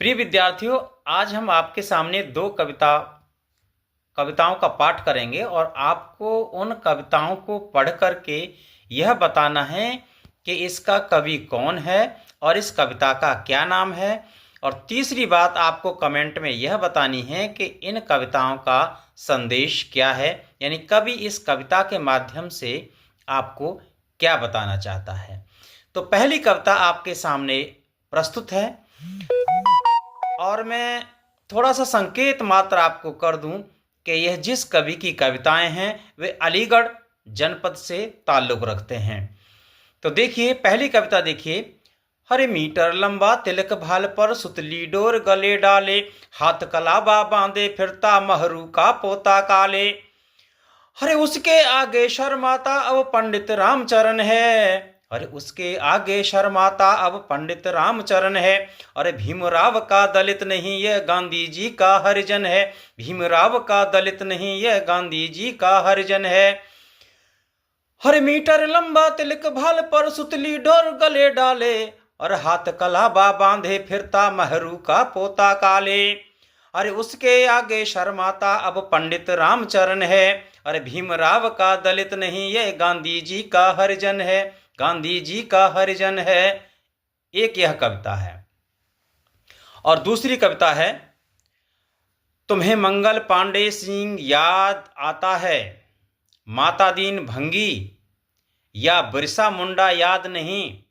प्रिय विद्यार्थियों, आज हम आपके सामने दो कविताओं का पाठ करेंगे और आपको उन कविताओं को पढ़ करके यह बताना है कि इसका कवि कौन है और इस कविता का क्या नाम है। और तीसरी बात, आपको कमेंट में यह बतानी है कि इन कविताओं का संदेश क्या है, यानी कवि इस कविता के माध्यम से आपको क्या बताना चाहता है। तो पहली कविता आपके सामने प्रस्तुत है और मैं थोड़ा सा संकेत मात्र आपको कर दूं कि यह जिस कवि की कविताएं हैं वे अलीगढ़ जनपद से ताल्लुक़ रखते हैं। तो देखिए पहली कविता देखिए। हरे मीटर लंबा तिलक भाल पर सुतली डोर गले डाले, हाथ कलाबा बांधे फिरता महरू का पोता काले। अरे उसके आगे शर्माता अब पंडित रामचरण है, अरे उसके आगे शर्माता अब पंडित रामचरण है। अरे भीमराव का दलित नहीं यह गांधी जी का हरिजन है, भीमराव का दलित नहीं यह गांधी जी का हरिजन है। हर मीटर लंबा तिलक भाल पर सुतली डोर गले डाले, और हाथ कलाबा बांधे फिरता महरू का पोता काले। अरे उसके आगे शर्माता अब पंडित रामचरण है, अरे भीमराव का दलित नहीं ये गांधी जी का हरिजन है, गांधी जी का हरिजन है। एक यह कविता है। और दूसरी कविता है, तुम्हें मंगल पांडे सिंह याद आता है, माता दीन भंगी या बिरसा मुंडा याद नहीं।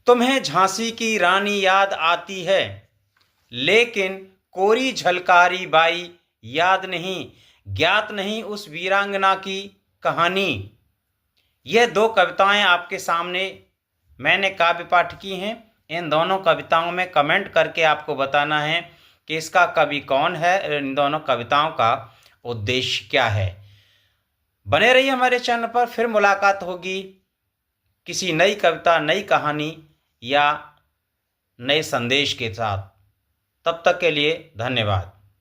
तुम्हें झांसी की रानी याद आती है, लेकिन कोरी झलकारी बाई याद नहीं, ज्ञात नहीं उस वीरांगना की कहानी। यह दो कविताएं आपके सामने मैंने काव्य पाठ की हैं। इन दोनों कविताओं में कमेंट करके आपको बताना है कि इसका कवि कौन है, इन दोनों कविताओं का उद्देश्य क्या है। बने रहिए हमारे चैनल पर, फिर मुलाकात होगी किसी नई कविता, नई कहानी या नए संदेश के साथ। तब तक के लिए धन्यवाद।